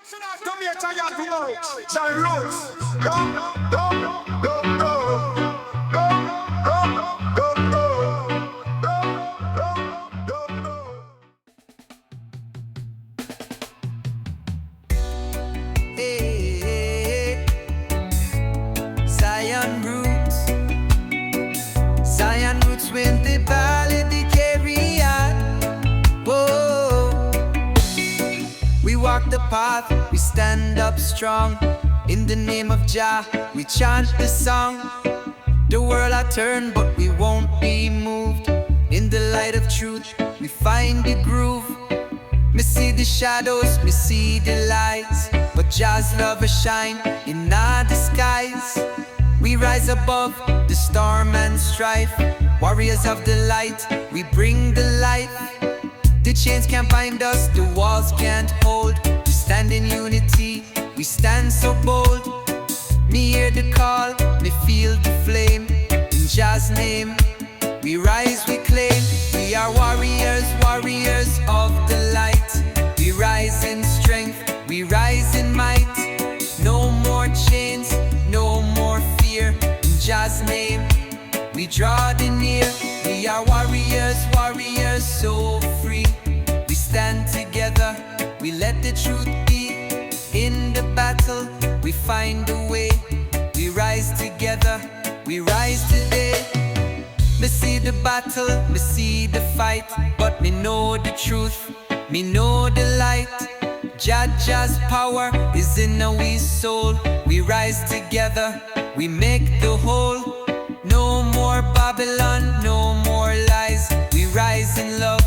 Come here, Jah Plant. Jah roots. Go, go, go, go. Go, go, go, go. Go, go, go. Hey, Zion roots. Zion roots when the ballad they carry on. Whoa. We walk the path, we stand up strong. In the name of Jah, we chant the song. The world I turn, but we won't be moved. In the light of truth, we find the groove. Me see the shadows, me see the lights, but Jah's love will shine in our the skies. We rise above the storm and strife. Warriors of the light, we bring the light. The chains can't bind us, the walls can't hold. We stand in unity, we stand so bold. Me hear the call, me feel the flame. In Jah's name, we rise, we claim. We are warriors, warriors of the light. We rise in strength, we rise in might. No more chains, no more fear. In Jah's name, we draw the near. We are warriors, warriors so free. We stand together, we let the truth be. In the battle, we find a way. We rise together, we rise today. Me see the battle, me see the fight, but me know the truth, me know the light. Jah's power is in our soul. We rise together, we make the whole. No more Babylon, no more lies. We rise in love,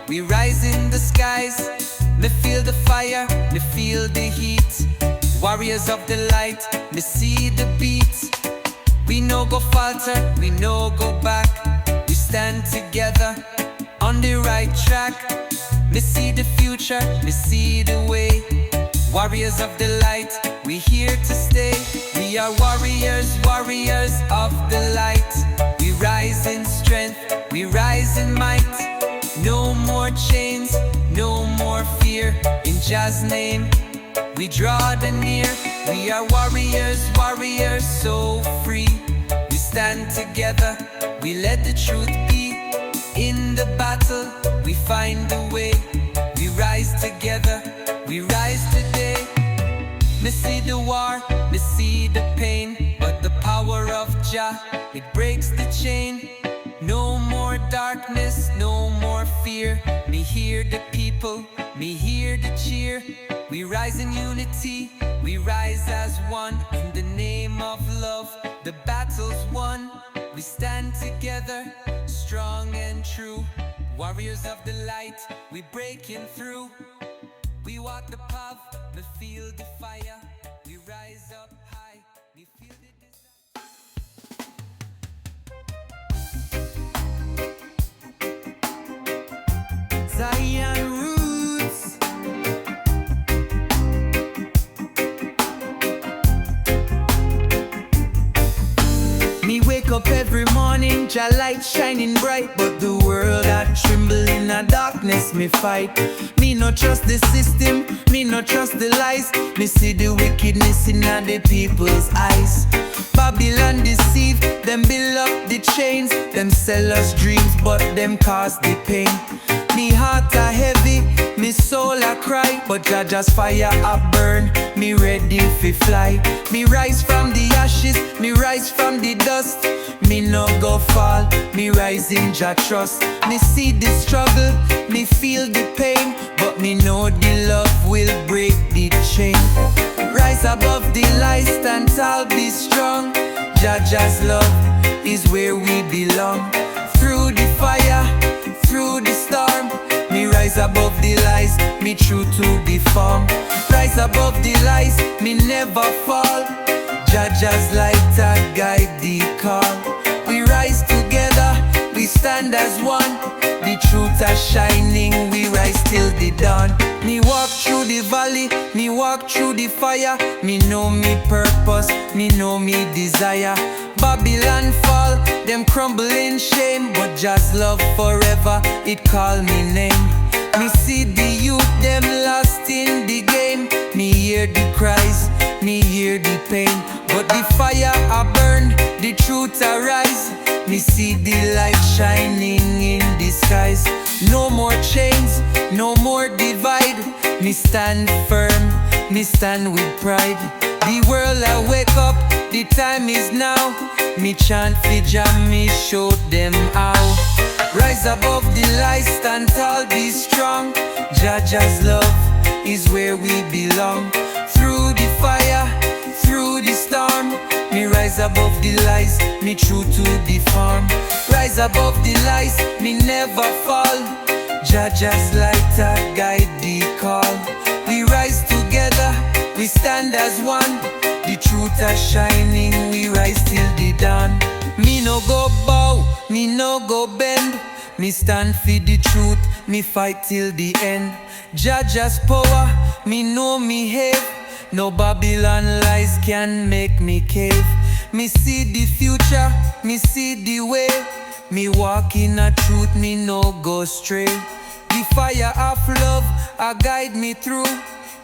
we rise in the skies. Me feel the fire, me feel the heat. Warriors of the light, me see the beats. We no go falter, we no go back. We stand together on the right track. Me see the future, me see the way. Warriors of the light, we here to stay. We are warriors, warriors of the light. We rise in strength, we rise in might. No more chains, no more fear. In Jah's name, we draw the near. We are warriors, warriors so free. We stand together, we let the truth be. In the battle, we find a way. We rise together, we rise today. Me see the war, me see the pain, but the power of Jah, it breaks the chain. No more darkness, no more fear. Me hear the people, me hear the cheer. We rise in unity, we rise as one. In the name of love, the battle's won. We stand together, strong and true. Warriors of the light, we breaking through. We walk the path, we feel the fire. We rise up high, we feel the desire. Zion roots. Me wake up every morning, Jah light shining bright, but the world I tremble in a darkness me fight. Me no trust the system, me no trust the lies. Me see the wickedness in the people's eyes. Babylon deceive, them build up the chains. Them sell us dreams, but them cause the pain. Me heart a heavy, me soul a cry, but Jah's fire a burn. Me ready fi fly. Me rise from the ashes, me rise from the dust. Me no go fall, me rise in Jah trust. Me see the struggle, me feel the pain, but me know the love will break the chain. Rise above the lies, stand tall, be strong. Jah's love is where we belong. Through the fire, through the storm, me rise above the lies, me true to the form. Rise above the lies, me never fall. Jah's light a guide the call. We rise together, we stand as one. The truth is shining, we rise till the dawn. Me walk through the valley, me walk through the fire. Me know me purpose, me know me desire. Babylon fall, them crumble in shame, but Jah's love forever, it call me name. Me see the youth, them lost in the game. Me hear the cries, me hear the pain. But the fire I burn, the truth I rise. Me see the light shining in the skies. No more chains, no more divide. Me stand firm, me stand with pride. The world I wake up, the time is now. Me chant for Jah, me show them how. Rise above the lies, stand tall, be strong. Jah's love is where we belong. Through the fire, through the storm, me rise above the lies, me true to the farm. Rise above the lies, me never fall. Jah's light a guide the call. We rise together, we stand as one. The truth are shining, we rise till the dawn. Me no go bow, me no go bend. Me stand for the truth, me fight till the end. Jah's power, me know me have. No Babylon lies can make me cave. Me see the future, me see the way. Me walk in a truth, me no go stray. The fire of love, guide me through.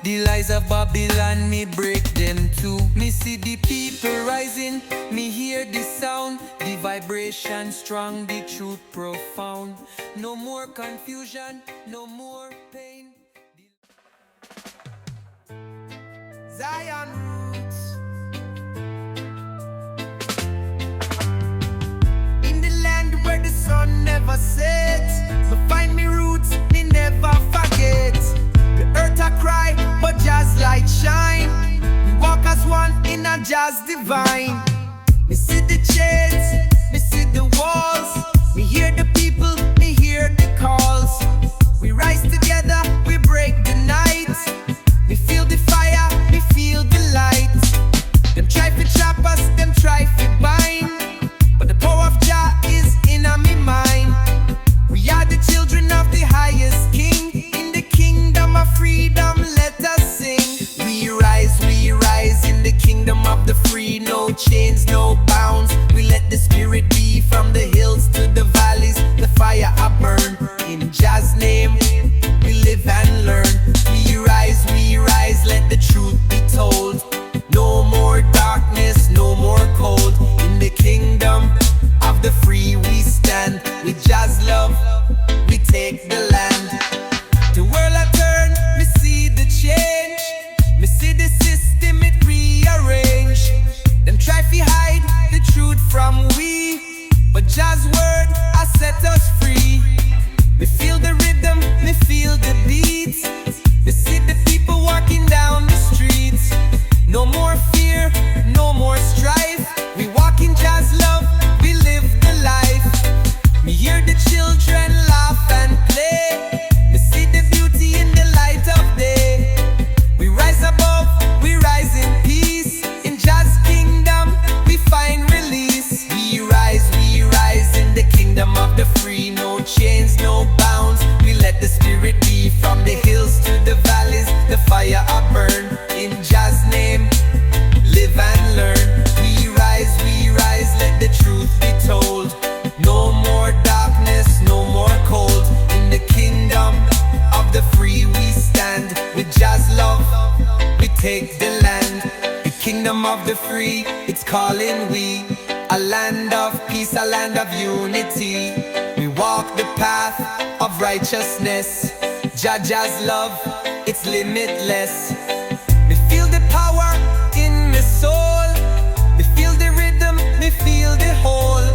The lies of Babylon, me break them too. Me see the people rising, me hear the sound. The vibration strong, the truth profound. No more confusion, no more pain. Zion roots. In the land where the sun never sets, so find me roots, me never forget. The earth a cry, but Jah's light shine. We walk as one in a Jah's divine. Me see the chains, me see the walls. Me hear the people, me hear the calls. We rise together, we break the night. Me feel the fire, me feel the light. Them try to trap us, them try to bind, but the power of Jah is in my mind. We are the children of the highest King. In the kingdom of freedom, let us sing. We rise in the kingdom of the free. No chains, no bounds. We let the spirit be from the hills to the valleys. The fire I burn in Jah's name. We live and learn. We rise, let the truth be told. No more darkness, no more cold. In the kingdom of the free we stand. With Jah's love, we take the land. The world I turn, me see the change. Me see the system it rearrange. Them try to hide the truth from we, but Jah's word has set us free. Me feel the rhythm, me feel the beats. Me see the people walking down the streets. No more fear, no more strife. We walk in Jah's love, we live the life. Me hear the children laugh and play. Me see the beauty in the light of day. We rise above, we rise in peace. In Jah's kingdom, we find release. We rise in the kingdom of the free. No chains, no bounds. We let the spirit be from the hills to the valleys. The fire I burn in Jah's name. Live and learn. We rise, let the truth be told. No more darkness, no more cold. In the kingdom of the free we stand. With Jah's love, we take the land. The kingdom of the free, it's calling we. A land of peace, a land of unity. We walk the path of righteousness. Jah's love, it's limitless. Me feel the power in my soul. Me feel the rhythm, me feel the whole.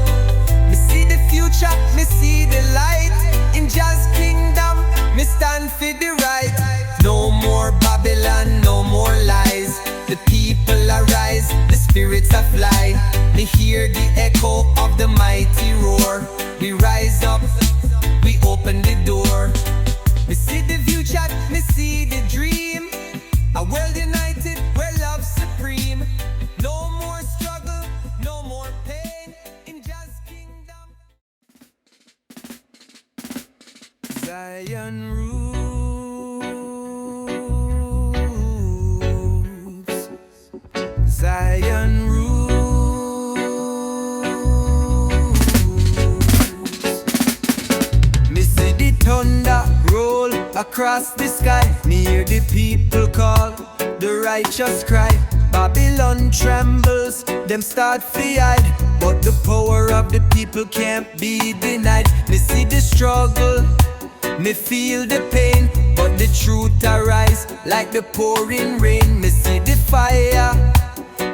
Me see the future, me see the light. In Jah's kingdom, me stand for the right. No more Babylon, no more lies. The people arise, the spirits are fly. Me hear the echo of the mighty roar. We rise up, we open the door. Me see the future, me see the dream. A world united where love's supreme. No more struggle, no more pain. In Jah's kingdom. Zion roots. Zion roots. Me see the thunder roll across the sky. Me hear the people call. The righteous cry. Babylon trembles, them start to hide, but the power of the people can't be denied. Me see the struggle, me feel the pain, but the truth arise like the pouring rain. Me see the fire,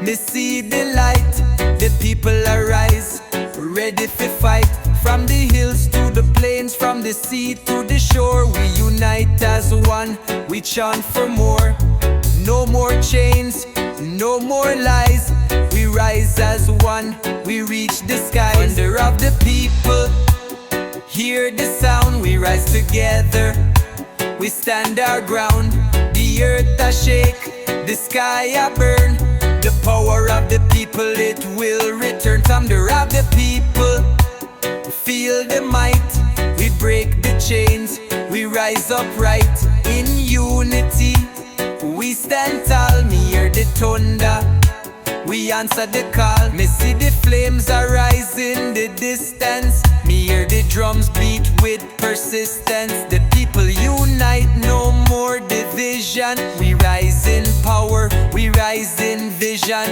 me see the light, the people arise, ready to fight. From the hills to the plains, from the sea to the shore, we unite as one, we chant for more. No more chains, no more lies, we rise as one, we reach the skies. Wonder of the people, hear the sound, we rise together, we stand our ground. The earth a shake, the sky a burn, the power of the people, it will return. Thunder of the people, feel the might, we break the chains, we rise upright. In unity, we stand tall, me hear the thunder, we answer the call. Me see the flames arise in the distance, me hear the drums beat with persistence. The people unite, no more division, we rise in power, we rise in vision.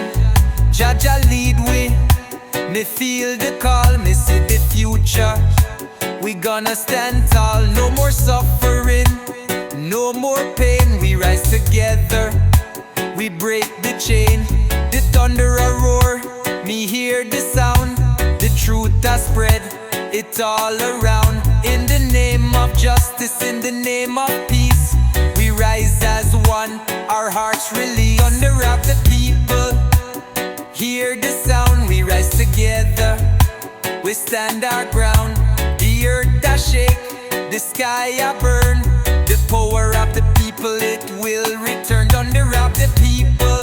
Jah lead we, me feel the call, me see the future, we gonna stand tall. No more suffering, no more pain, we rise together, we break the chain. The thunder a roar, me hear the sound, the truth a spread, it all around. In the name of justice, in the name of peace, we rise as one, our hearts release. Thunder of the people, hear the sound, we rise together, we stand our ground. The earth a shake, the sky a burn, the power of the people, it will return. Thunder of the people,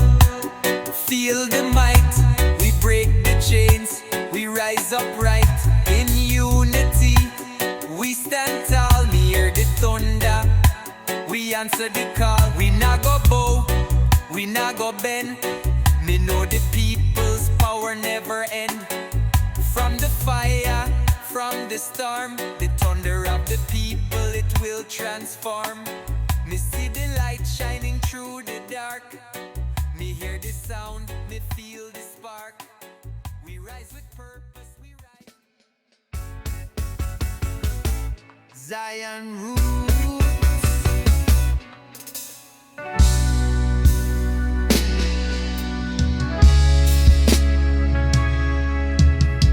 feel the might, we break the chains, we rise upright. In unity, we stand tall, me hear the thunder, we answer the call. We not go bow, we not go bend, me know the people's power never end. From the fire, from the storm, the thunder of the people, it will transform. Me see the light shining through the dark, me hear the sound, me feel the spark. We rise with purpose, we rise. Zion roots.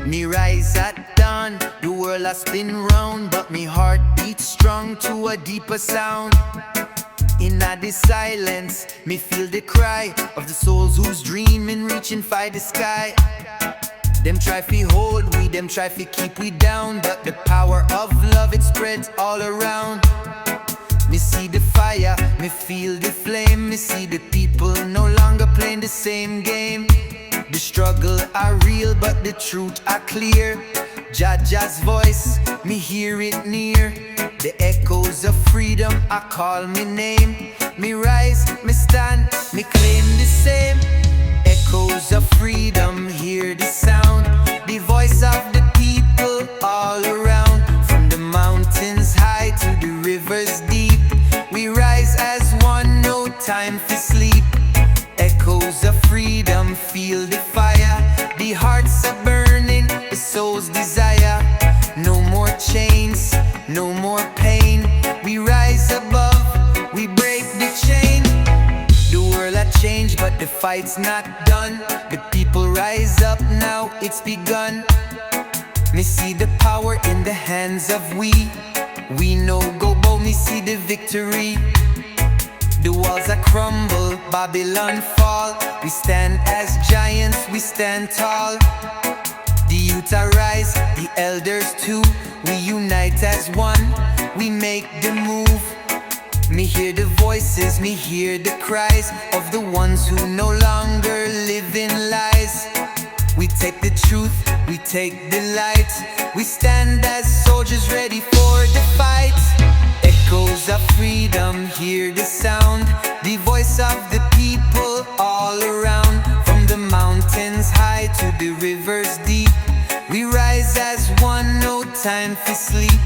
Me rise at dawn, the world has spin round, but me heart beats strong to a deeper sound. In the silence, me feel the cry of the souls who's dreaming, reaching for the sky. Them try to hold we, them try to keep we down, but the power of love, it spreads all around. Me see the fire, me feel the flame, me see the people no longer playing the same game. The struggle are real, but the truth are clear. Jah's voice, me hear it near. The echoes of freedom, I call me name. Me rise, me stand, me claim the same. Echoes of freedom, hear the sound. The voice of the people all around. From the mountains high to the rivers deep, we rise as one, no time to sleep. Echoes of freedom, feel the fire. The hearts are burning, the soul's desire. No more chains, no more pain. We rise above, we break the chain. The world had changed, but the fight's not done. The people rise up, now it's begun. Me see the power in the hands of we. We know go bold, me see the victory. The walls are crumble, Babylon fall. We stand as giants, we stand tall. The youth arise, the elders too. We unite as one, we make the move. Me hear the voices, me hear the cries of the ones who no longer live in lies. We take the truth, we take the light. We stand as soldiers ready for the fight. Echoes of freedom, hear the sound. The voice of the people all around. From the mountains high to the rivers deep, we rise as one, no time to sleep.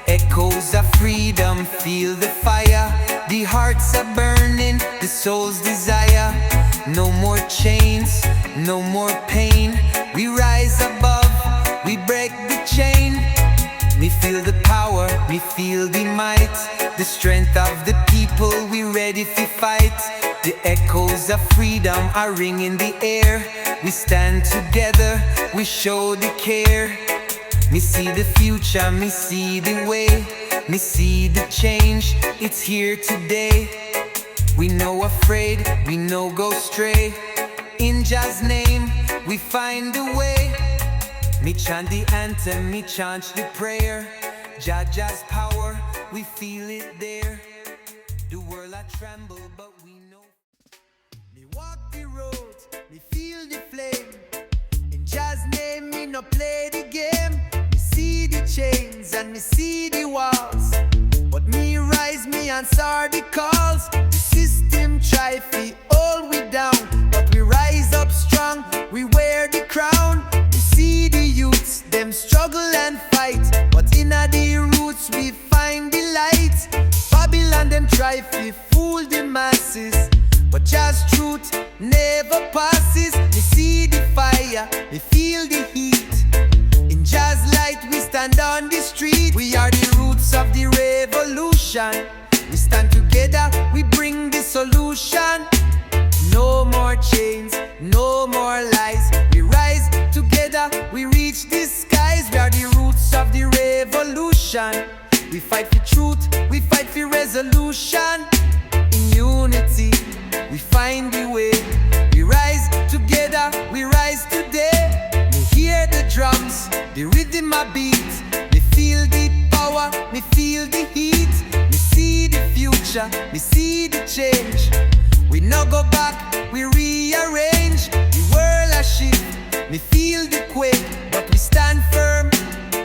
Echoes of freedom, feel the fire. The hearts are burning, the soul's desire. No more chains, no more pain. We rise above, we break the chain. Me feel the power, me feel the might, the strength of the people, we ready to fight. The echoes of freedom are ringing in the air. We stand together, we show the care. Me see the future, me see the way, me see the change, it's here today. We no afraid, we no go stray. In Jah's name, we find a way. Me chant the anthem, me chant the prayer. Jah's power, we feel it there. The world I tremble, but we know. Me walk the road, me feel the flame. In Jah's name, me no play the game. Me see the chains and me see the walls, but me rise, me answer the calls. The system try fi hold we down, but we rise up strong, we wear the crown. We see the youths, them struggle and fight, but inna the roots we find the light. Babylon them try fi fool the masses, but Jah's truth never passes. Me see the fire, me feel the heat. In Jah's light we stand on the street. We are the roots of the revolution. We stand together, we bring the solution. No more chains, no more lies. We rise together, we reach the skies. We are the roots of the revolution. We fight for truth, we fight for resolution. In unity, we find the way. We rise together, we rise today. Me hear the drums, the rhythm I beat. Me feel the power, me feel the heat. Me see the future, me see the change. We no go back, we rearrange. The world a shift, me feel the quake, but we stand firm,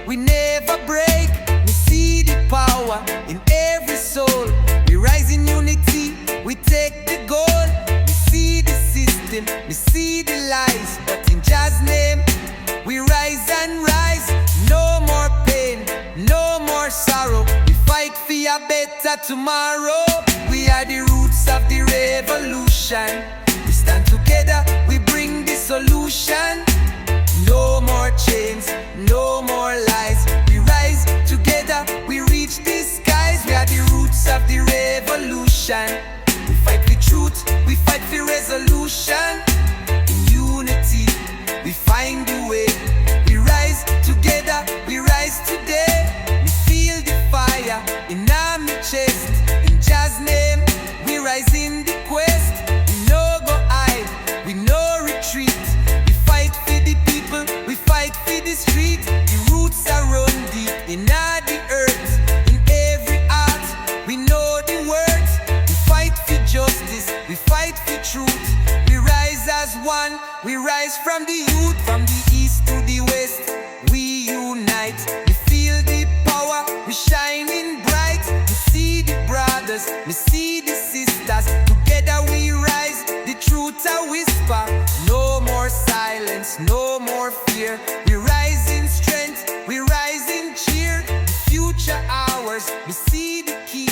we never break. Me see the power in every soul. We rise in unity, we take the goal. Me see the system, me see the lies, but in Jah's name, we rise and rise. No more pain, no more sorrow. We fight for a better tomorrow. We are the roots of the revolution. We stand together, we bring the solution. No more chains, no more lies. We rise together, we reach the skies. We are the roots of the revolution. We fight for truth, we fight for resolution. In unity, we find the way. We rise together, we rise today. We feel the fire in our chest. In Jah's name, we rise in the quest. We no go hide, we no retreat. We fight for the people, we fight for the street. The roots are run deep in all the earth. In every heart, we know the words. We fight for justice, we fight for truth. We rise as one, we rise from the youth. From the east to the west, we unite. We feel the power, we shining bright. We see the brothers, we see the sisters. Together we rise, the truth I whisper. No more silence, no more fear. We rise in strength, we rise in cheer. The future ours, we see the key.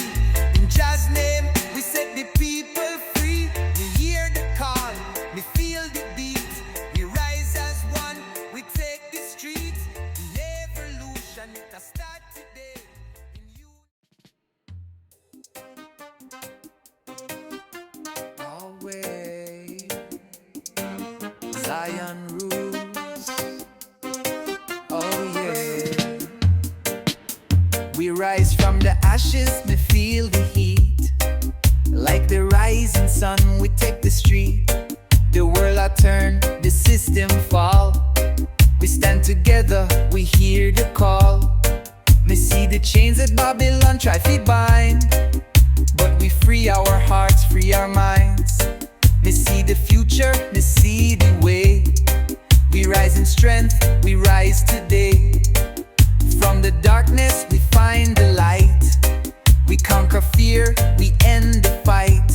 In Jah's name, we set the people free. We hear the call, we feel the beat. We rise as one, we take the streets. The evolution, it has started today. In you. Always Zion rules. Oh yeah. We rise from the ashes, we feel the heat. Like the rising sun, we take the street. The world I turn, the system fall. We stand together, we hear the call. Me see the chains that Babylon try to bind, but we free our hearts, free our minds. Me see the future, me see the way. We rise in strength, we rise today. From the darkness we find the light. We conquer fear, we end the fight.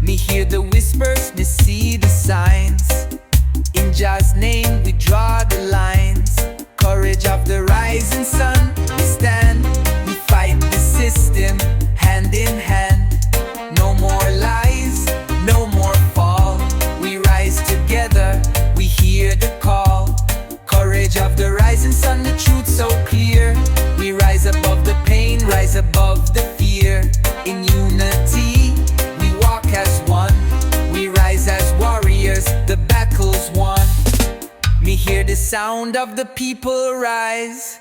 Me hear the whispers, me see the signs. In Jah's name we draw the lines. Courage of the rising sun, we stand. We fight the system, hand in hand. No more lies, sound of the people rise.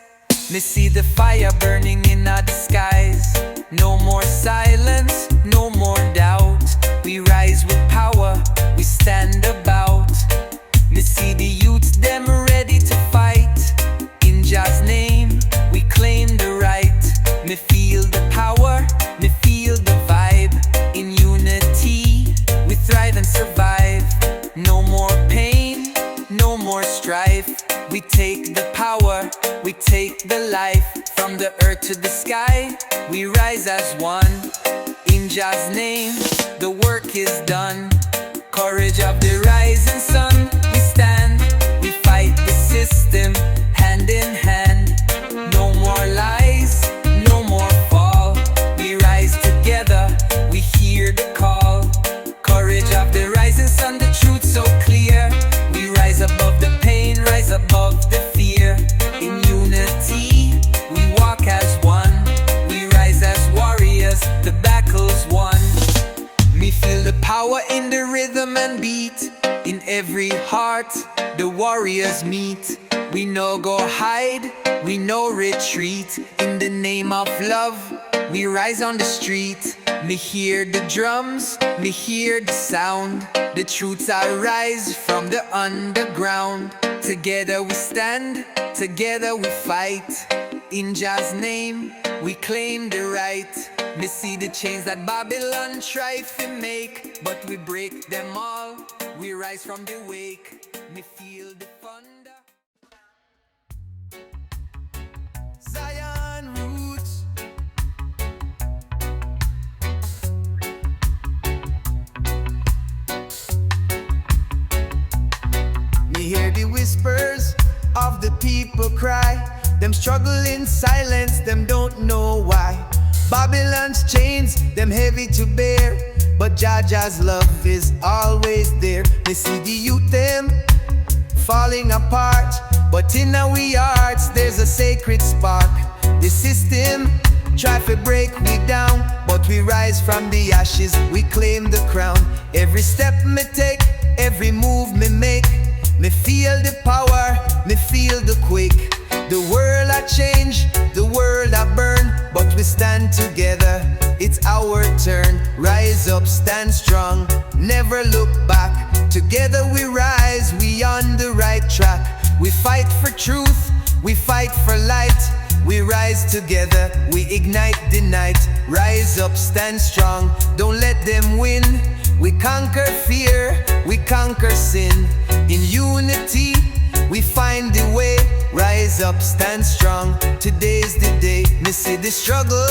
Me see the fire burning in our skies. No more silence, no more doubt. We rise with power, we stand about. Me see the youths, them ready to fight. In Jah's name, we claim the right. Me feel the power, me feel the vibe. In unity, we thrive and survive. No more pain, no more strife. We take the power, we take the life. From the earth to the sky, we rise as one. In Jah's name, the work is done. Courage of the rising sun, we stand. We fight the system, hand in hand. No more lies, no more fall. We rise together, we hear the call. Courage of the rising sun, the truth so clear. We rise above the pain, rise above the fear. In unity, we walk as one. We rise as warriors, the battle's won. Me feel the power in the rhythm and beat. In every heart, the warriors meet. We no go hide, we no retreat. In the name of love, we rise on the street. Me hear the drums, me hear the sound. The truths I rise from the underground. Together we stand, together we fight. In Jah's name, we claim the right. Me see the chains that Babylon try to make, but we break them all, we rise from the wake. Me feel the thunder. Zion roots. Me hear the whispers of the people cry. Them struggle in silence, them don't know why. Babylon's chains, them heavy to bear, but Jah's love is always there. Me see the youth them falling apart, but in our hearts there's a sacred spark. The system try to break me down, but we rise from the ashes, we claim the crown. Every step me take, every move me make, me feel the power, me feel the quake. The world I change, the world I burn, but we stand together, it's our turn. Rise up, stand strong, never look back. Together we rise, we on the right track. We fight for truth, we fight for light. We rise together, we ignite the night. Rise up, stand strong, don't let them win. We conquer fear, we conquer sin. In unity, we find the way. Rise up, stand strong, today's the day. Me see the struggle,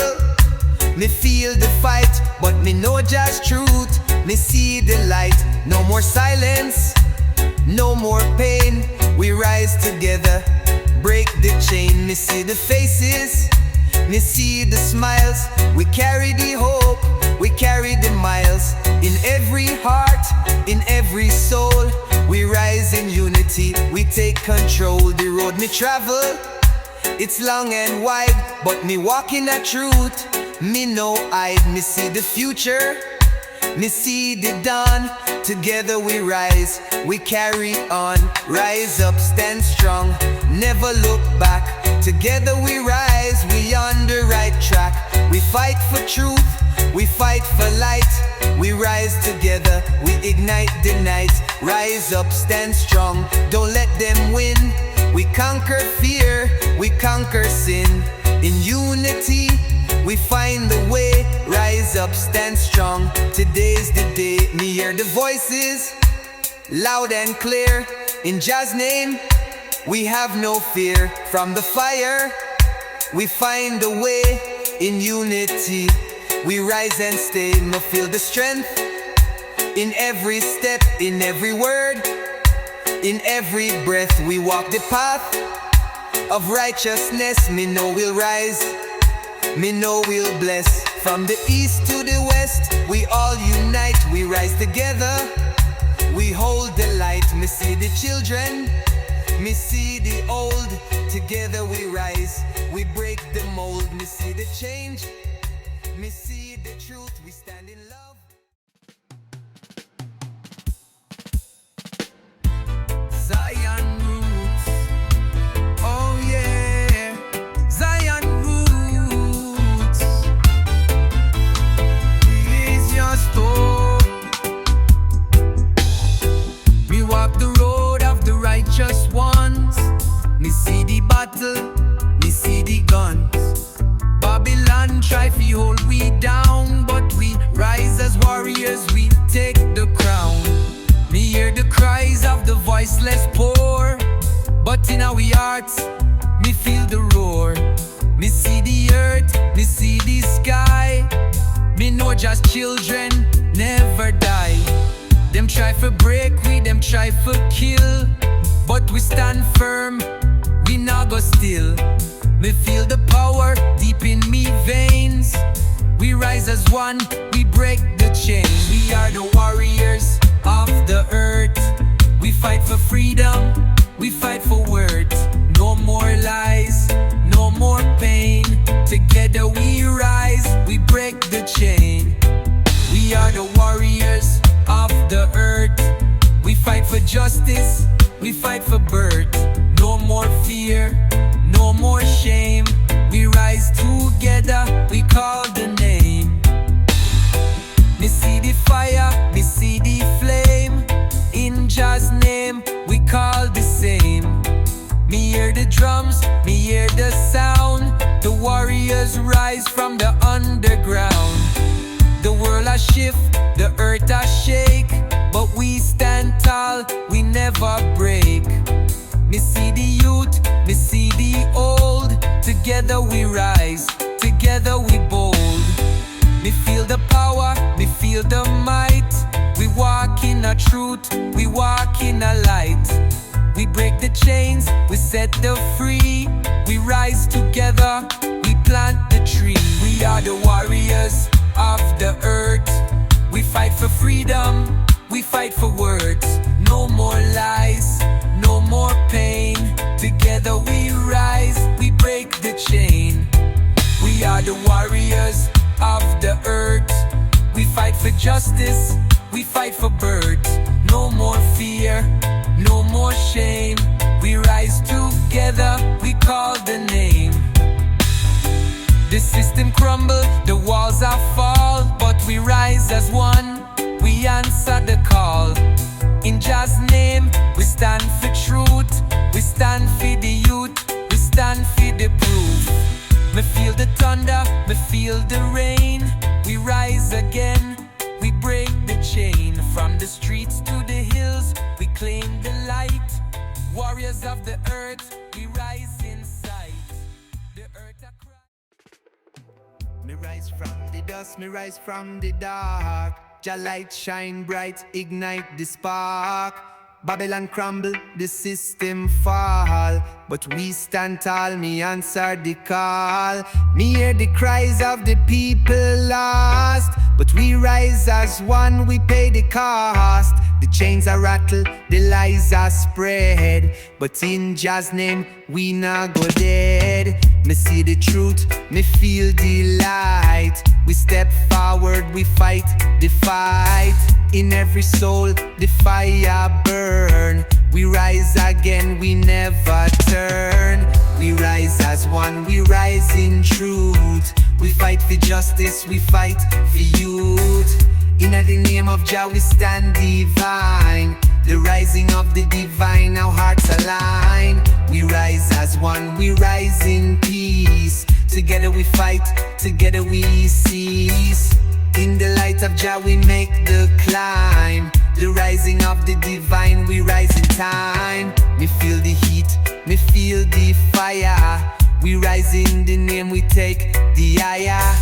me feel the fight, but me know Jah's truth, me see the light. No more silence, no more pain. We rise together, break the chain. Me see the faces, me see the smiles. We carry the hope, we carry the miles. In every heart, in every soul, we rise in unity, we take control. The road me travel, it's long and wide, but me walk in that truth, me no hide. Me see the future, me see the dawn. Together we rise, we carry on. Rise up, stand strong, never look back. Together we rise, we on the right track. We fight for truth, we fight for light. We rise together, we ignite the night. Rise up, stand strong, don't let them win. We conquer fear, we conquer sin. In unity, we find the way. Rise up, stand strong, today's the day. Me hear the voices, loud and clear. In Jah's name, we have no fear. From the fire, we find the way. In unity, we rise and stay. Me feel the strength in every step, in every word, in every breath. We walk the path of righteousness. Me know we'll rise, me know we'll bless. From the east to the west, we all unite. We rise together, we hold the light. Me see the children, me see the old. Together we rise, we break the mold. Me see the change, me see the truth, we stand in love. Zion roots. Me hear the cries of the voiceless poor, but in our hearts, me feel the roar. Me see the earth, me see the sky. Me know just children never die. Them try for break we, them try for kill, but we stand firm, we not go still. Me feel the power deep in me veins. We rise as one, we break the chain. We are the warriors of the earth. We fight for freedom, we fight for words. No more lies, no more pain. Together we rise, we break the chain. We are the warriors of the earth. We fight for justice, we fight for birth. No more fear, no more shame. We rise together, we call the name. Me see the fire, me see the flame. In Jah's name, we call the same. Me hear the drums, me hear the sound. The warriors rise from the underground. The world a shift, the earth a shake, but we stand tall, we never break. Me see the youth, me see the old. Together we rise, together we bold. Me feel the power, me feel the might. We walk in a truth, we walk in a light. We break the chains, we set the free. We rise together, we plant the tree. We are the warriors of the earth. We fight for freedom, we fight for words. No more lies, no more pain. Together we rise, we break the chain. We are the warriors of the earth. We fight for justice, we fight for birth. No more fear, no more shame. We rise together, we call the name. The system crumble, the walls are fall, but we rise as one, we answer the call. In Jah's name, we stand for truth, we stand for the youth, we stand for the proof. Me feel the thunder, me feel the rain. We rise again, we break the chain. From the streets to the hills, we claim the light. Warriors of the earth, we rise in sight. The earth a cry. Me rise from the dust, me rise from the dark. Jah light shine bright, ignite the spark. Babylon crumble, the system fall, but we stand tall, me answer the call. Me hear the cries of the people lost, but we rise as one, we pay the cost. The chains are rattle, the lies are spread, but in Jah's name, we not go dead. Me see the truth, me feel the light. We step forward, we fight the fight. In every soul, the fire burn. We rise again, we never turn. We rise as one, we rise in truth. We fight for justice, we fight for youth. In the name of Jah we stand divine. The rising of the divine, our hearts align. We rise as one, we rise in peace. Together we fight, together we cease. In the light of Jah we make the climb. The rising of the divine, we rise in time. Me feel the heat, me feel the fire. We rise in the name, we take the higher.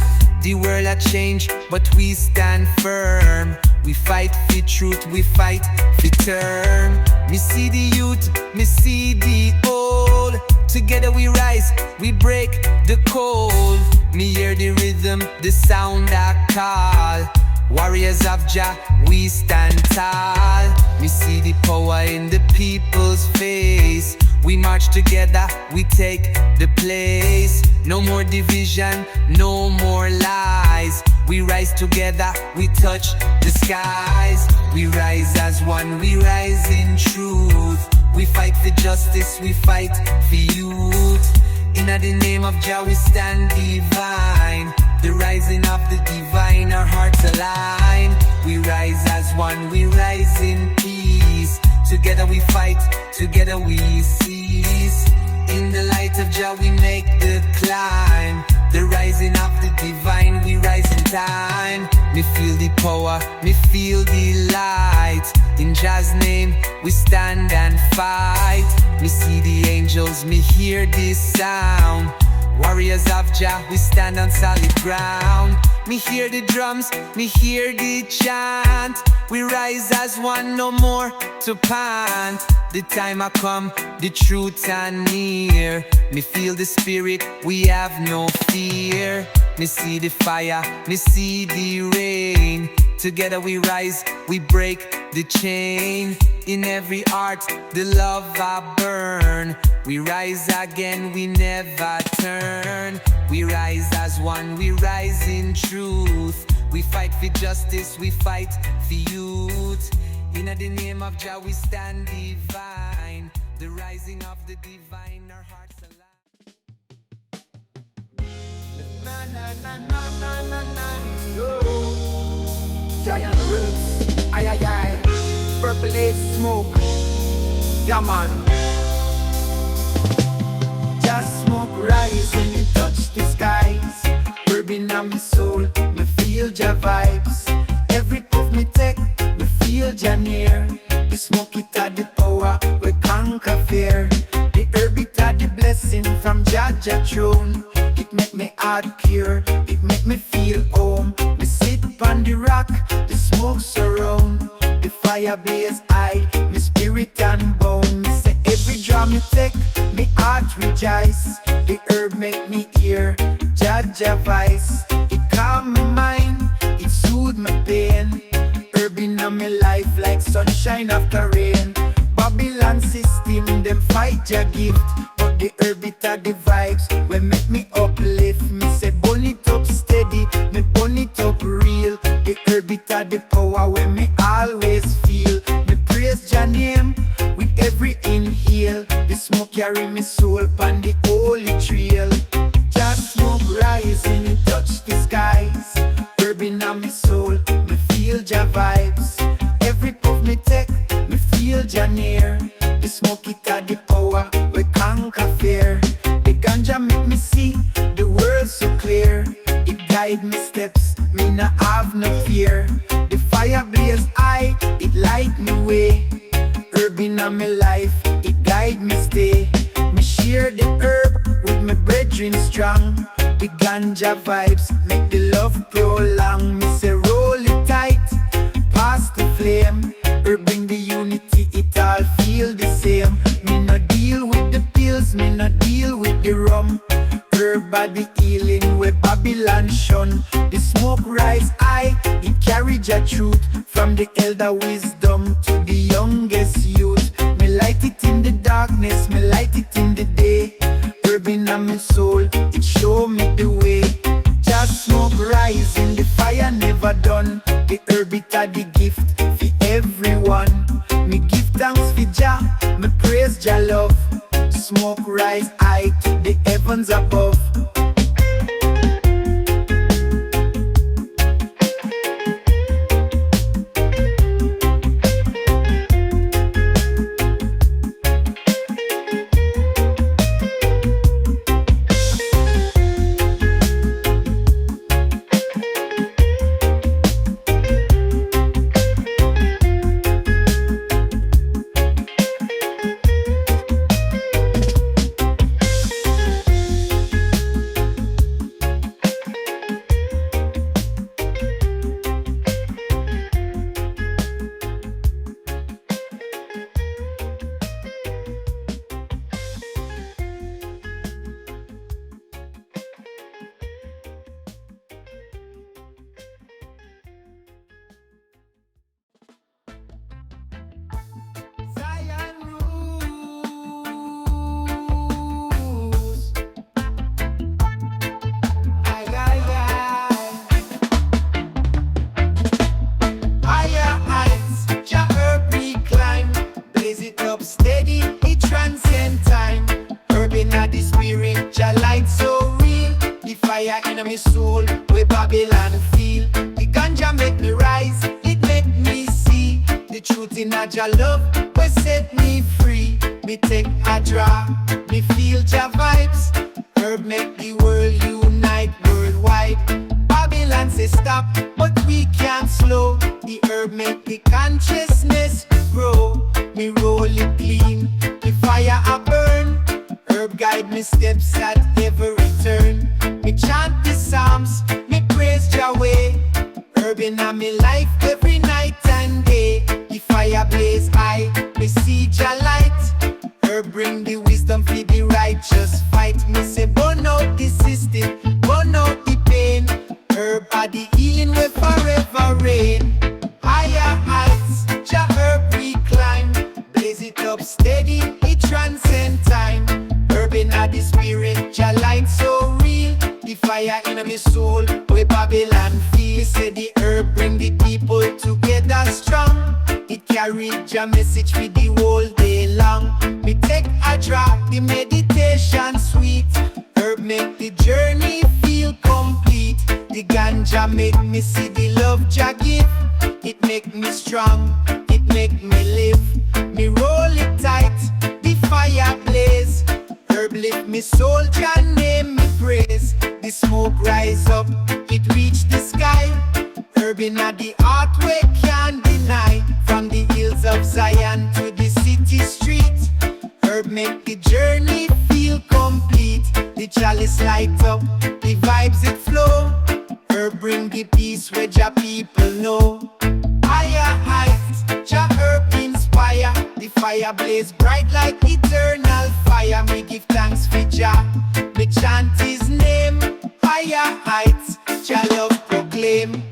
The world a change, but we stand firm. We fight for truth, we fight for term. Me see the youth, me see the old. Together we rise, we break the cold. Me hear the rhythm, the sound I call. Warriors of Jah, we stand tall. Me see the power in the people's face. We march together, we take the place. No more division, no more lies. We rise together, we touch the skies. We rise as one, we rise in truth. We fight for justice, we fight for youth. In the name of Jah we stand divine. The rising of the divine, our hearts align. We rise as one, we rise in peace. Together we fight, together we cease. In the light of Jah we make the climb. The rising of the divine, we rise in time. Me feel the power, me feel the light. In Jah's name, we stand and fight. Me see the angels, me hear this sound. Warriors of Jah, we stand on solid ground. Me hear the drums, me hear the chant. We rise as one, no more to pant. The time I come, the truth are near. Me feel the spirit, we have no fear. Me see the fire, me see the rain. Together we rise, we break the chain. In every heart, the love I burn. We rise again, we never turn. We rise as one, we rise in truth. We fight for justice, we fight for youth. In the name of Jah we stand divine. The rising of the divine, our hearts alive. Na na na na na na na. Yo. Giant roots, ay ay ay. Purple haze smoke, yeah man. Jah smoke rising, it touch the skies. Burning on my soul, me feel Jah vibes. Every puff me take, me feel Jah near. The smoke it had the power, we conquer fear. The herb it had the blessing from Jah throne. It make me heart pure, it make me feel home. Me sit on the rock, the smoke surround. The fire blaze high, me spirit and bone. Me say every drum you take, me heart rejoice. The herb make me hear Jah voice. It calm my mind, it soothe my pain. Herb in my life like sunshine after rain. Babylon system, them fight Jah gift. But the herb it are the vibes, we make me uplift. Me say burn it up steady, me burn it up real. The herb it are the power when me always feel. Me praise Jah name with every inhale. The smoke carry me soul pon the holy trail. Jah smoke rising, it touch the skies. Herb in my soul, me feel Jah vibes. Every puff me take, me feel Jah near. The smoke it had the power, we conquer fear. The ganja make me see the world so clear. It guide me steps, me not have no fear. The fire blaze high, it light me way. Herb in my life, it guide me stay. Me share the herb with my brethren strong. The ganja vibes make the love prolong. Me say roll it tight, pass the flame. Herb bring the unity, it all feel the same. Me no deal with the pills, me no deal with the rum. Herb body healing where Babylon shun. The smoke rise high, it carry Jah truth. From the elder wisdom to the youngest youth. Me light it in the darkness, me light it in the day. Herb in my soul, it show me the way. Jah smoke rising, the fire never done. The herb it are the gift for everyone. Me give thanks for Jah, me praise Jah love. Smoke rise high to the heavens above. Me soul, where Babylon feel. The ganja make me rise, it make me see the truth in a Jah love, where set me free. Me take a draw, me feel Jah vibes. Herb make the world unite worldwide. Babylon say stop, but we can't slow. The herb make the consciousness grow. Me roll it clean, the fire I burn. Herb guide me steps at every turn. Me chant the psalms, me praise Yahweh. Herb in me life every night and day. The fire blaze high, me see Jah light. Herb bring the wisdom for the righteous fight. Me say burn out the system, burn out the pain. Herb are the healing will forever reign. Higher heights, Jah herb we climb. Blaze it up steady, it transcend time. Herb in the spirit, Jah light so real. The fire in my soul, where Babylon feel. Me say the herb bring the people together strong. It carry Jah message for the whole day long. Me take a drop, the meditation sweet. Herb make the journey feel complete. The ganja make me see the love Jah give. It make me strong, it make me live. Me roll it tight, the fire blaze. Herb lift me soul, Jah name me praise. The smoke rise up, it reach the sky. Herb in the heart we can't deny. From the hills of Zion to the city street. Herb make the journey feel complete. The chalice light up, the vibes it flow. Herb bring the peace where Jah people know. Higher heights, Jah herb inspire. The fire blaze bright like eternal fire. Me give thanks for Jah, me chant his name. Higher heights, Jah love proclaim.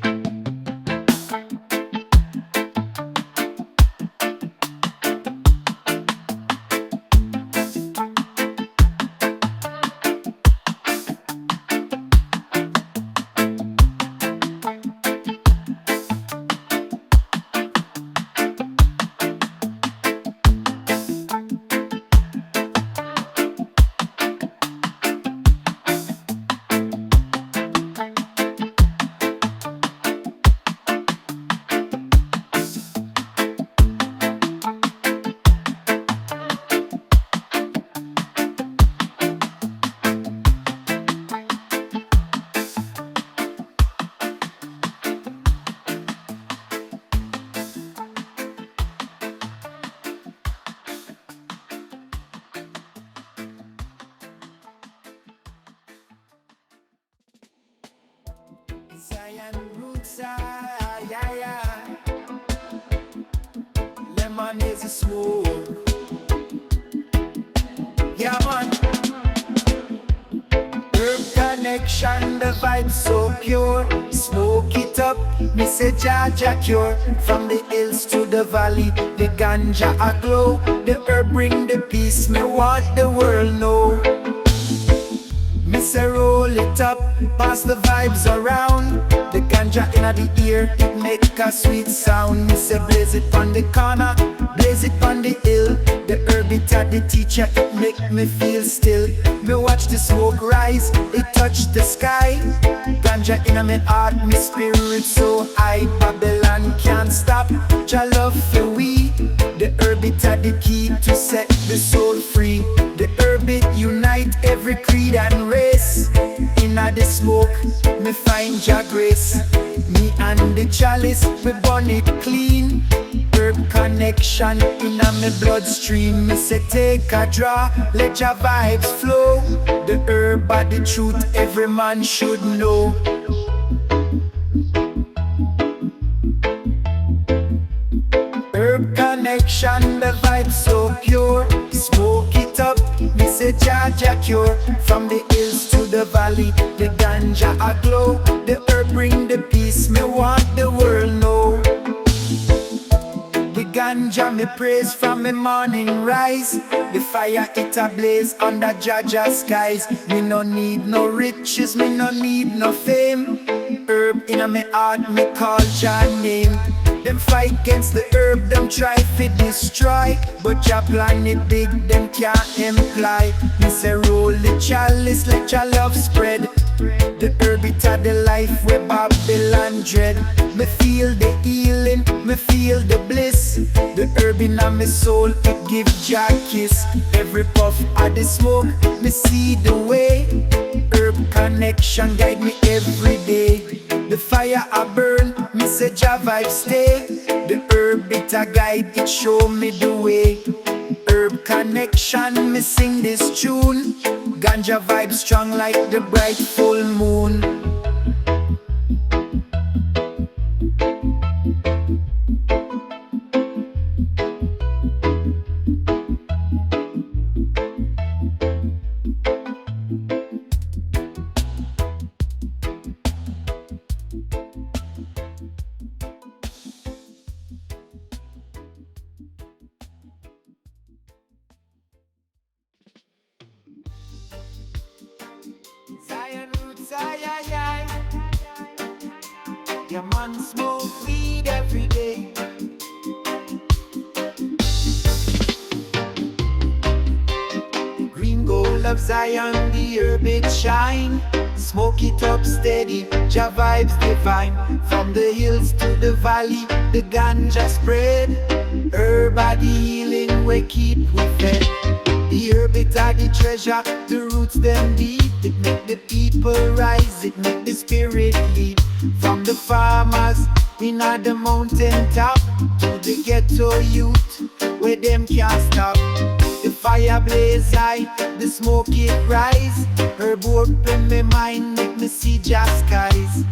Zion roots, yeah, yeah. Lemon is a smoke. Yeah, man. Herb connection, the vibe so pure. Smoke it up, me say Jah Jah cure. From the hills to the valley, the ganja a glow. The herb bring the peace, me want the world know. Me say roll it up, pass the vibes around. The ganja in the ear, it make a sweet sound. Me say blaze it on the corner, blaze it on the hill. The herb it at the teacher, it make me feel still. Me watch the smoke rise, it touch the sky. Ganja in my heart, me spirit so high. Babylon can't stop, Jah love for we. The herb it at the key to set the soul free. The herb it unite every creed and race. Inna the smoke, me find Jah grace. Me and the chalice, we burn it clean. Herb connection inna me bloodstream. Me say take a draw, let your vibes flow. The herb are the truth, every man should know. Herb connection, the vibe so pure. Smoke it up, me say Jah Jah cure. From the hills to the valley, the ganja a glow. The herb bring the peace, me want the world know. The ganja me praise from me morning rise. The fire it a blaze under Jah Jah skies. Me no need no riches, me no need no fame. Herb in me heart, me call Jah name. Them fight against the herb, them try to destroy. But Jah plan it big, them can't imply. Me say roll the chalice, let your love spread. The herb it had the life where Babylon dread. Me feel the healing, me feel the bliss. The herb in my soul, it give Jah kiss. Every puff of the smoke, me see the way. Herb connection guide me every day. The fire I burn, me say Jah vibe stay. The herb it a guide, it show me the way. Herb connection, me sing this tune. Ganja vibe strong like the bright full moon. Zion roots, aye, aye, aye. Yeah, man smoke weed every day. Green gold of Zion, the herb it shine. Smoke it up steady, Jah vibes divine. From the hills to the valley, the ganja spread. Herb are the healing we keep we fed. The herb it are the treasure, the roots them deep. It make the people rise, it make the spirit lead. From the farmers in the mountain top to the ghetto youth, where them can't stop. The fire blaze high, the smoke it rise. Herb open my mind, make me see Jah skies.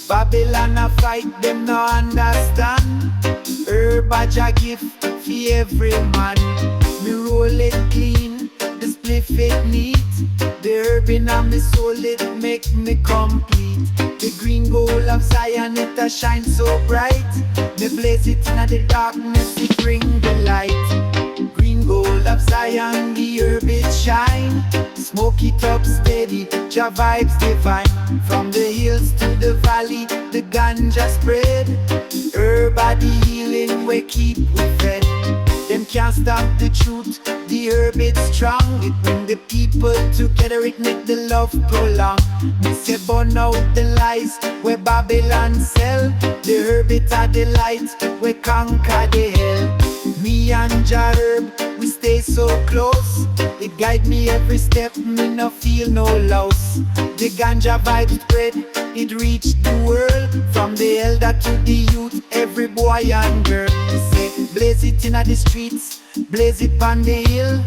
Babylon a fight, them no understand. Herb a Jah gift for every man. Me roll it clean, the spliff it neat. The herb in my soul, it make me complete. The green gold of Zion, it a shine so bright. Me blaze it in the darkness, it bring the light. Green gold of Zion, the herb it shine. Smoke it up steady, Jah vibes divine. From the hills to the valley, the ganja spread. Herb are the healing we keep we fed. Them can't stop the truth, the herb it's strong. It bring the people together, it make the love prolong. Me say burn out the lies where Babylon sell. The herb it are the light, we conquer the hell. Me and Jah herb, we stay so close. It guide me every step, me no feel no loss. The ganja vibe spread, it reach the world. From the elder to the youth, every boy and girl. We say blaze it in the streets, blaze it on the hill.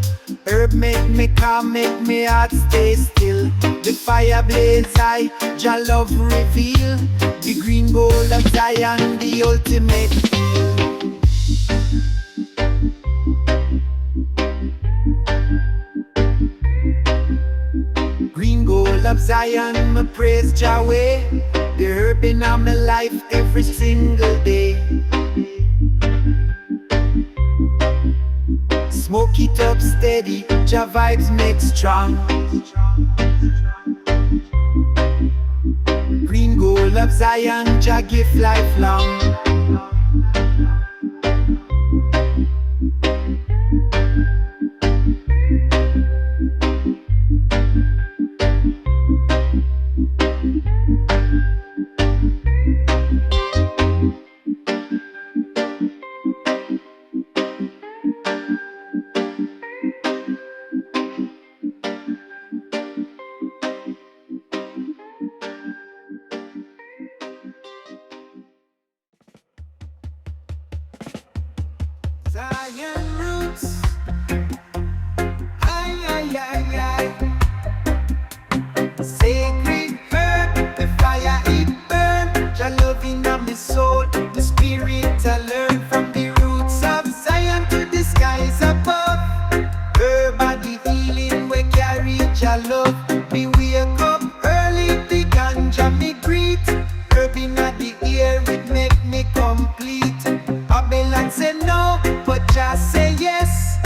Herb make me calm, make me heart stay still. The fire blaze high, Jah love reveal. The green gold of Zion, the ultimate feel. Green gold of Zion, me praise Jah way. The herb in my life every single day. Smoke it up steady, Jah vibes make strong. Green gold of Zion, Jah give lifelong. Zion roots, ay, ay, ay, ay. Sacred herb, the fire it burn. Jah loving on my soul, the spirit I learn. From the roots of Zion to the skies above. Herb are the healing we carry Jah love. Me wake up early, the ganja me greet. Herb in the ear, it make me complete. Babylon say no, but Jah say yes.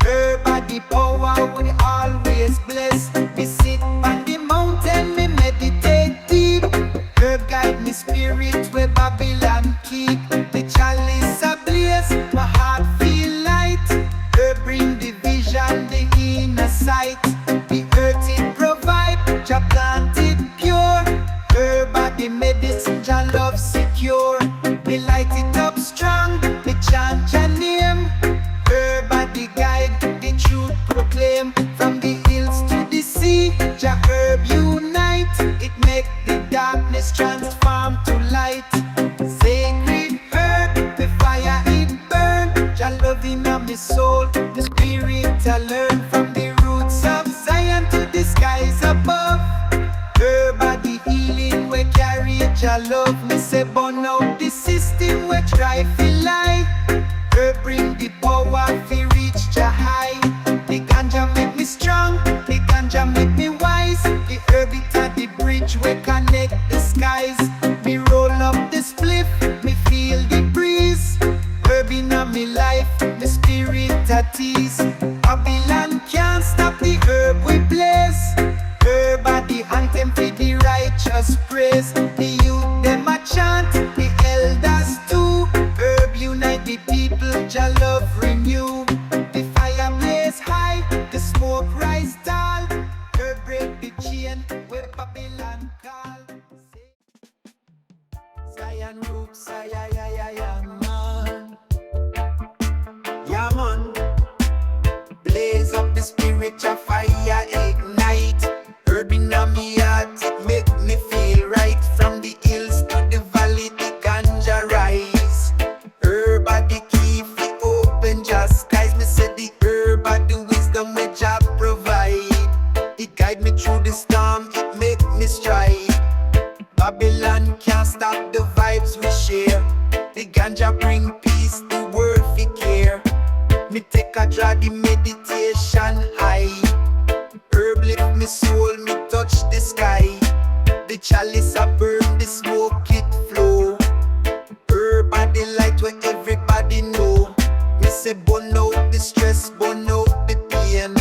Herb are the power we always bless. Me sit on the mountain, me meditate deep. Herb guide me spirit where Babylon keep. The chalice ablaze, my heart feel light. Herb bring the vision, the inner sight. The earth it provide, Jah plant it pure. Herb are the medicine, Jah love secure. Me light it up strong, me chant Jah name. Herb are the guide, the truth proclaim. From the hills to the sea, Jah herb unite. It make the darkness transform to light. Sing love in my soul. The spirit I learn from the roots of Zion to the skies above. Her body healing we carry Jah love. Me say burn out the system we try to lie. Her bring the power fi reach Jah high. The ganja make me strong, the ganja make me wise. The herb it at the bridge we connect the skies. Me roll up the spliff, me feel the breeze. Herb in me life, the spirit at ease. Babylon can't stop the herb we blaze. Herb at the anthem for the righteous praise. The youth them a chant, the elders too. Herb unite the people, Jah love renew. The fire blaze high, the smoke rise tall. Herb break the chain where Babylon call. Zion roots, yeah man. Yeah man. Blaze up the spiritual fire, ignite. Herb in me heart, it make me feel right. From the hills to the valley, the ganja rise. Herb are the key for open just skies. Me say the herb are the wisdom which Jah provide. It guide me through the storm, it make me stride. Babylon can't stop the vibes we share. The ganja bring peace, the world fi care. Me take a draw the meditation high. Herb lift me soul, me touch the sky. The chalice I burn, the smoke it flow. Herb are the light where everybody know. Me say burn out the stress, burn out the pain.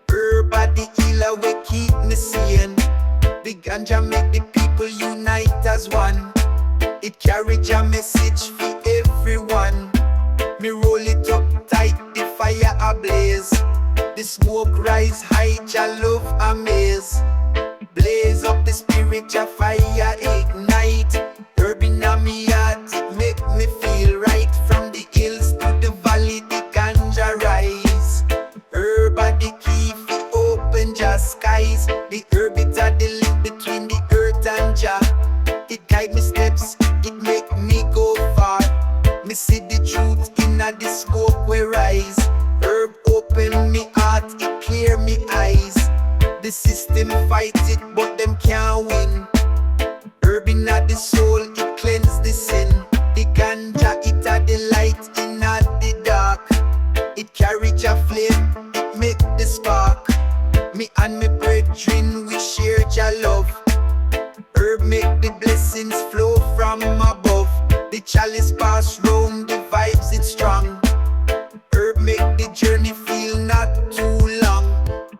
Herb are the healer we keep me sane. The ganja make the people unite as one. It carry Jah message for everyone. Me roll it up tight, the fire ablaze. The smoke rise high, Jah love amaze. Blaze up the spirit, Jah fire ignite. Herb in me heart, it make me feel right. From the hills to the valley, the ganja rise. Herb are the key for open Jah skies. The herb it are the link between the earth and Jah. It guide me steps, it make me go far. Me see the truth in the smoke we rise. Herb open me heart, it clear me eyes. The system fight it, but them can't win. Herb in the soul, it cleanse the sin. The ganja, it a the light in the dark. It carry Jah flame, it make the spark. Me and me brethren, we share Jah love. Herb make the blessings flow from above. The chalice pass round, the vibes it's strong. Herb make the journey feel not too long.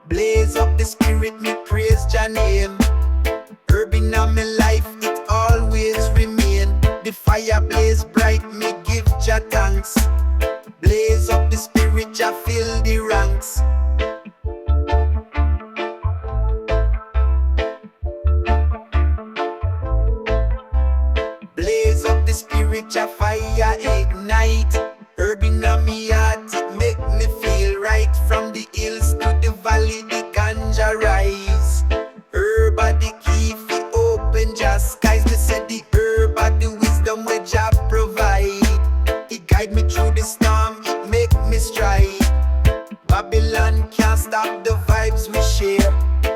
Blaze up the spirit, me praise Jah name. Herb in my life, it always remain. The fire blaze bright, me give Jah thanks. Blaze up the spirit, Jah fill the ranks. Blaze up the spirit, Jah fire ignite. Herb in me heart, it make me feel right. From the hills to the valley, the ganja rise. Herb are the key for open Jah skies. Me say the herb are the wisdom where Jah provide. It guide me through the storm, it make me stride. Babylon can't stop the vibes we share.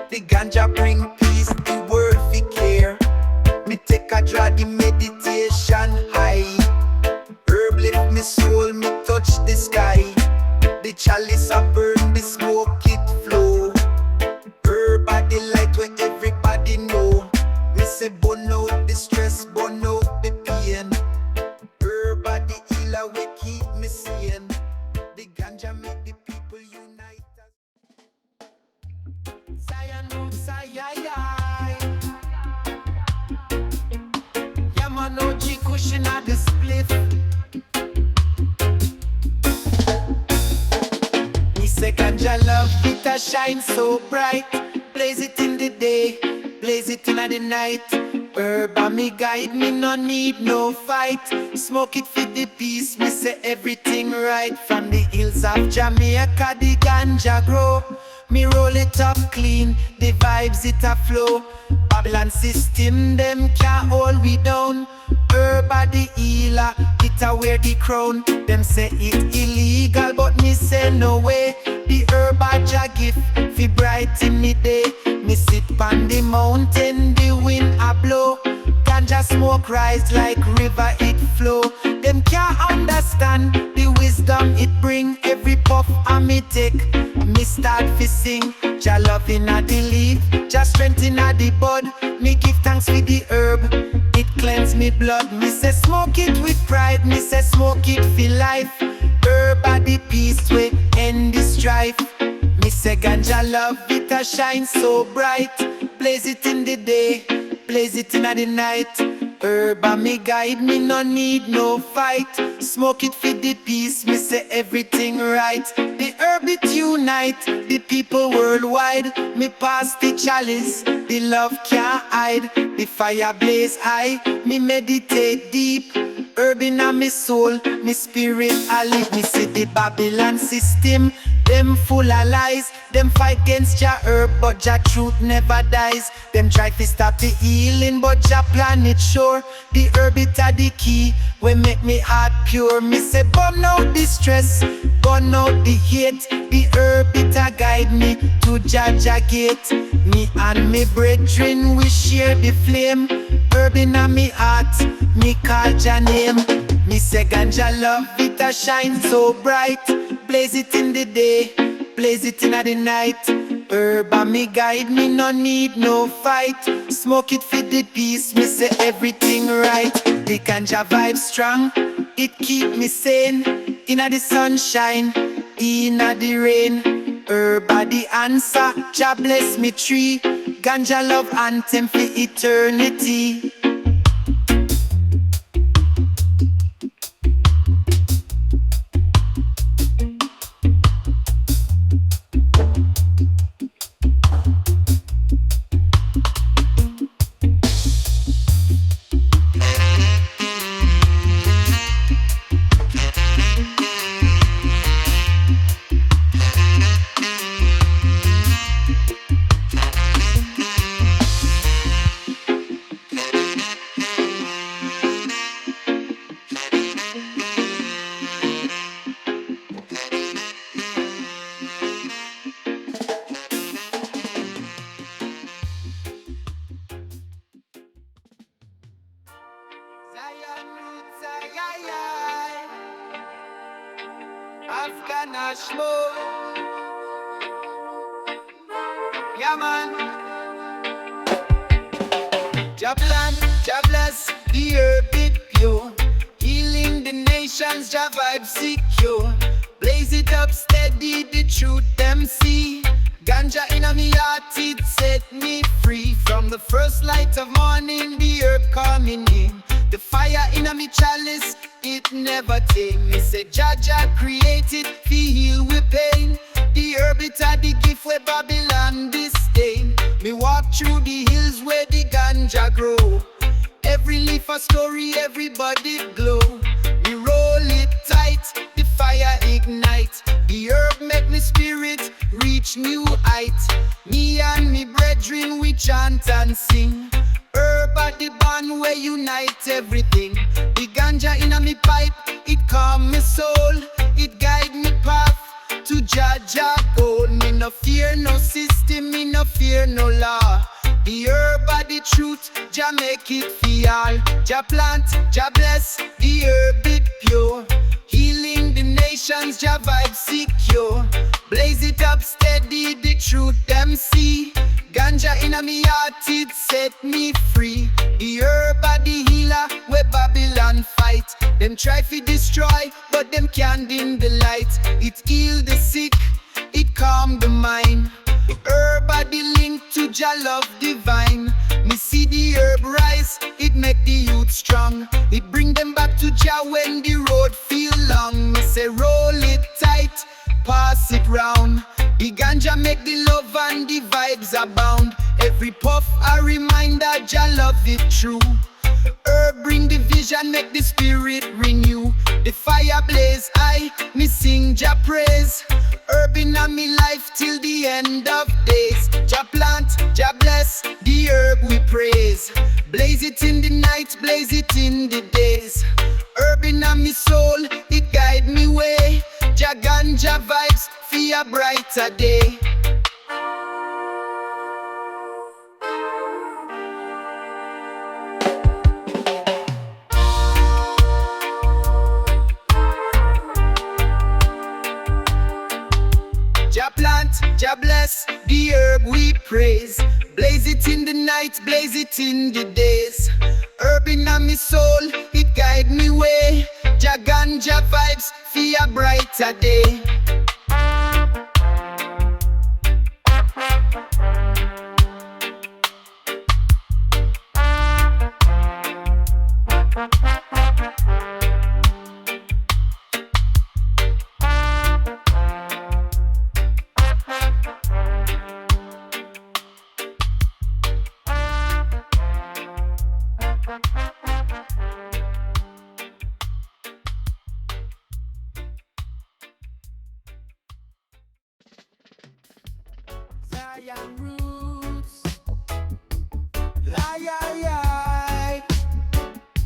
The ganja bring peace, the world fi care. Me take a draw the meditation high. Herb lift me soul, me touch the sky. The chalice I burn, the smoke it flow. Herb are the light where everybody know. Me say burn out the stress, burn out the pain. Herb are the healer we keep me sane. The ganja make the people unite. Zion roots, man, OG cushion at the split. Me say ganja love, it a shine so bright. Blaze it in the day, blaze it in the night. Herb and me guide, me no need no fight. Smoke it for the peace, me say everything right. From the hills of Jamaica, the ganja grow. Me roll it up clean, the vibes it a flow. Babylon system, them can't hold we down. Herb a the healer, it a wear the crown. Them say it illegal, but me say no way. The herb a Jah gift, fi brighten me day. Me sit on the mountain, the wind a blow. Ganja smoke rise like river it flow. Them can't understand the wisdom it bring. Every puff I me take, me start fi sing. Jah love inna the leaf, Jah strength inna the bud. Me give thanks for the herb, it cleanse me blood. Me say smoke it with pride, me say smoke it for life. Herb a the peace way end the strife. Me say ganja love it a shine so bright. Blaze it in the day, blaze it in the night. Herb a me guide, me no need no fight. Smoke it for the peace, me say everything right. The herb it unite, the people worldwide. Me pass the chalice, the love can't hide. The fire blaze high, me meditate deep. Herb inna me soul, me spirit I live. Me see the Babylon system, them full of lies. Them fight against Jah herb, but Jah truth never dies. Them try to stop the healing, but Jah plan it sure. The herb it a the key, we make me heart pure. Me say burn out the stress, burn out the hate. The herb it a guide me to Jah gate. Me and me brethren we share the flame. Herb inna me heart, me call Jah name. Me say ganja love it a shine so bright. Blaze it in the day, blaze it in the night. Herb a me guide, me no need no fight. Smoke it for the peace, me say everything right. The ganja vibe strong, it keep me sane. Inna the sunshine, inna the rain. Herb a the answer, Jah bless me tree. Ganja love anthem for eternity. Jah Smoke, yeah man. Jah Plant, Jah Bless, the herb it pure. Healing the nations, Jah vibe secure. Blaze it up steady, the truth them see. Ganja in me heart, it set me free. From the first light of morning, the herb coming in. The fire in me chalice, it never tame. Me say Jah created, fi heal with pain. The herb it a the gift where Babylon disdain. Me walk through the hills where the ganja grow. Every leaf a story, everybody glow. Me roll it tight, the fire ignite. The herb make me spirit reach new height. Me and me brethren we chant and sing. Herb at the band where unite everything. The ganja in a me pipe, it calm me soul. It guide me path to Jah goal. Me no fear no system, me no fear no law. The herb at the truth, Jah make it feel. Jah plant, Jah bless, the herb it pure. Healing the nations, Jah vibe secure. Blaze it up steady, the truth them see. Ganja in a me heart, it set me free. The herb a the healer, where Babylon fight. Them try to destroy, but them can't dim the light. It heal the sick, it calm the mind. The herb a the link to Jah love divine. Me see the herb rise, it make the youth strong. It bring them back to Jah when the road feel long. Me say roll it tight, pass it round. The ganja make the love and the vibes abound. Every puff a reminder Jah love it true. Herb bring the vision, make the spirit renew. The fire blaze high, me sing Jah praise. Herb in me life till the end of days. Jah plant, Jah bless, the herb we praise. Blaze it in the night, blaze it in the days. Herb in me soul, it guide me way. Jah Ganja vibes for a brighter day. Jah plant, Jah bless, the herb we praise. Blaze it in the night, blaze it in the days. Herb in me soul, it guide me way. Jah Ganja vibes for a brighter day. Zion roots,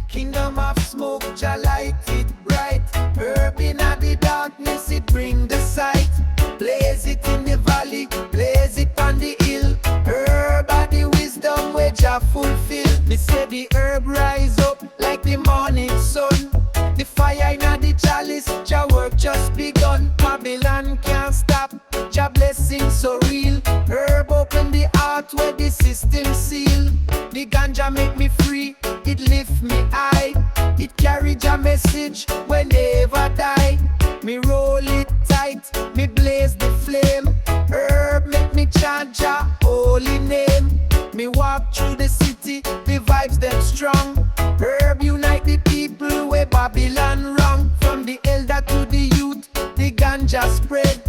kingdom of smoke, Jah light it bright. Herb in the darkness, it bring the sight. Blaze it in the valley, blaze it on the hill. Herb are the wisdom where Jah fulfill. Me say the herb rise up like the morning sun. The fire in the chalice, Jah work just begun. Babylon can't stop, Jah blessing so real. Herb open the heart where the system seal. The ganja make me free, it lift me high. It carry Jah message whenever die. Me roll it tight, me blaze the flame. Herb make me chant Jah holy name. Me walk through the city, the vibes them strong. Herb unite the people where Babylon wrong. From the elder to the youth, the ganja spread.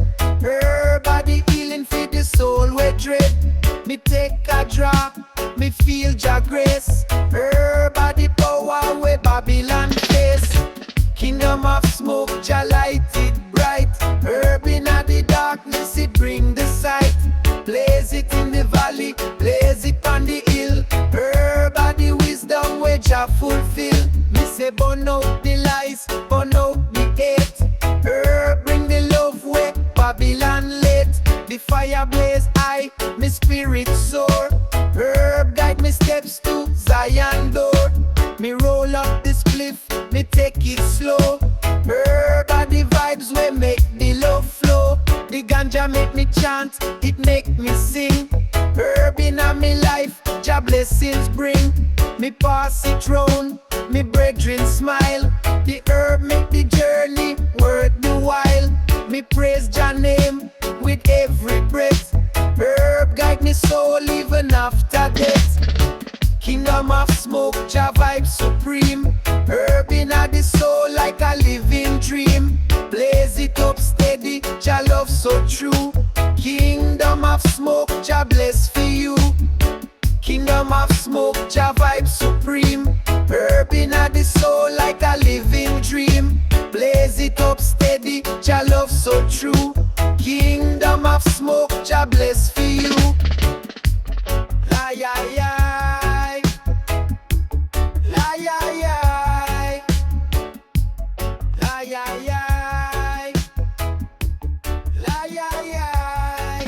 Herb are the healing for the soul where dread. Me take a drop, me feel Jah grace. Herb are the power where Babylon face. Kingdom of smoke, Jah light it bright. Herb in the darkness, it bring the sight. Blaze it in the valley, blaze it on the hill. Herb are the wisdom where Jah fulfill. Me say burn out the lies, burn out the hate. Herb bring the love where Babylon late. The fire blaze high, me spirit soar. Herb guide me steps to Zion door. Me roll up the spliff, me take it slow. Herb are the vibes where make the love flow. The ganja make me chant, it make me sing. Herb in me life, Jah blessings bring. Me pass it round, me brethren smile. The herb make the journey worth the while. Me praise Jah name with every breath. Herb guide me soul even after death. Kingdom of smoke, Jah vibe supreme. Herb in the soul like a living dream. Blaze it up steady, Jah love so true. Kingdom of smoke, Jah bless for you. Kingdom of smoke, Jah vibe supreme. Herb in the soul like a living dream. Blaze it up steady, Jah love so true. Kingdom of smoke, Jah bless for you. Ay, ay, ay. Ay, ay, ay. Ay, ay, ay. Ay, ay, ay.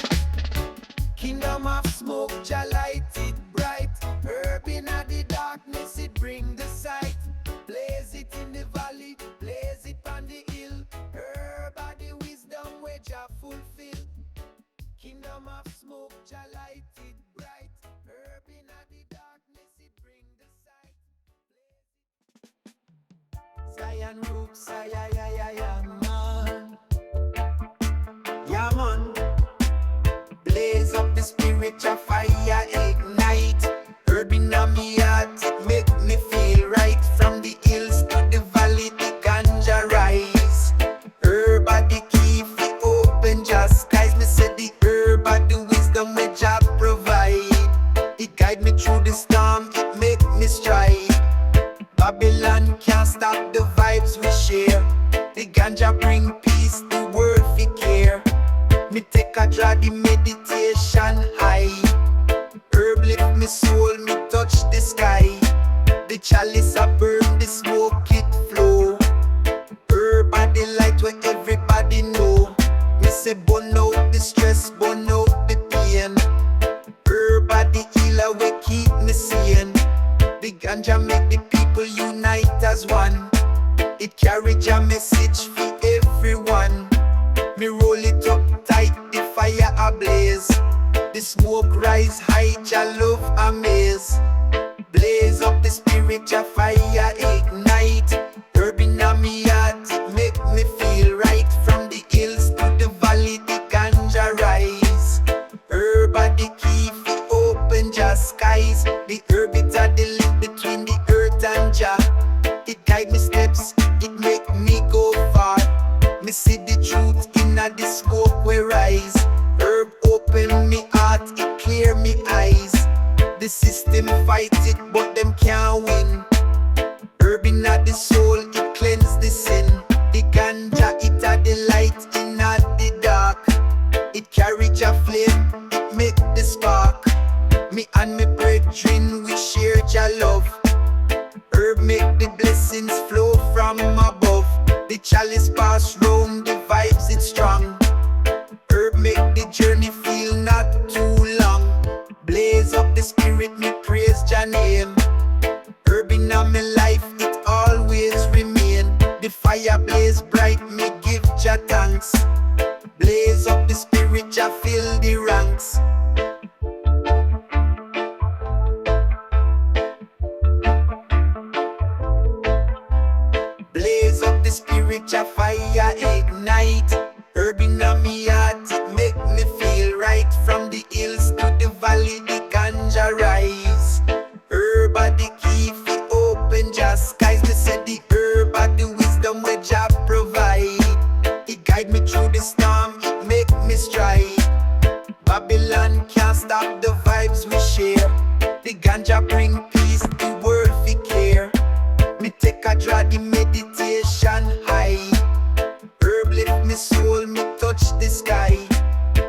Kingdom of smoke, Jah light it bright. Herb in the darkness, it bring the sight. Blaze it in the valley, blaze it on the hill. Herb are the wisdom where Jah fulfill. Kingdom of smoke, Jah light it bright. Herb in the darkness, it bring the sight. Zion roots, ay, ay, ay, ay, ay, man. Yeah, man. Blaze up the spirit, Jah fire ignite. Herb in me heart, it make me feel right. From the hills to the valley, the ganja rise. Herb are the key for open Jah skies. Me say the herb are the wisdom where Jah provide. It guide me through the storm, it make me stride. The chalice a burn, the smoke it flow. Herb and the light where everybody know. Me say burn out the stress, burn out the pain. Herb and the healer we keep me sane. The ganja make the people unite as one. It carry Jah message for everyone. Me roll it up tight, the fire ablaze. The smoke rise high, Jah love amaze. Blaze up the spirit, Jah fire ignite. Herb inna me heart, it make me feel right. From the hills to the valley, the ganja rise. Herb are the key fi open Jah skies. The herb it a the link between the earth and Jah. It guide me steps, it make me go far. Me see the truth inna the smoke we rise. Herb open me heart, it clear me eyes. The system fight it, but them can't win. Herb inna the soul, it cleanse the sin. The ganja, it a the light inna the dark. It carry Jah flame, it make the spark. Me and me brethren, we share Jah love. Herb make the blessings flow from above. The chalice pass round, the vibes it's strong. Herb make the journey feel not too long. Blaze up the spirit, me praise Jah name. Herb inna me life, it always remain. The fire blaze bright, me give Jah thanks. Blaze up the spirit, Jah fill the ranks. Blaze up the spirit, Jah fire ignite. Herb inna me heart, it make me feel right. From the hills to the valley, the ganja rise. Herb are the key fi open Jah skies. They said the herb are the wisdom where Jah provide. It guide me through the storm, it make me stride. Babylon can't stop the vibes we share. The ganja bring peace, the world fi care. Me take a draw, the meditation high. Herb lift me soul, me touch the sky.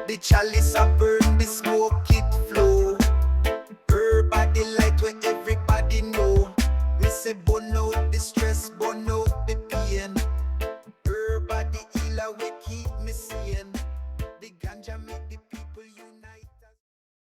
The chalice a burn, the smoke it flow. Herb are the light where everybody know. Me say burn out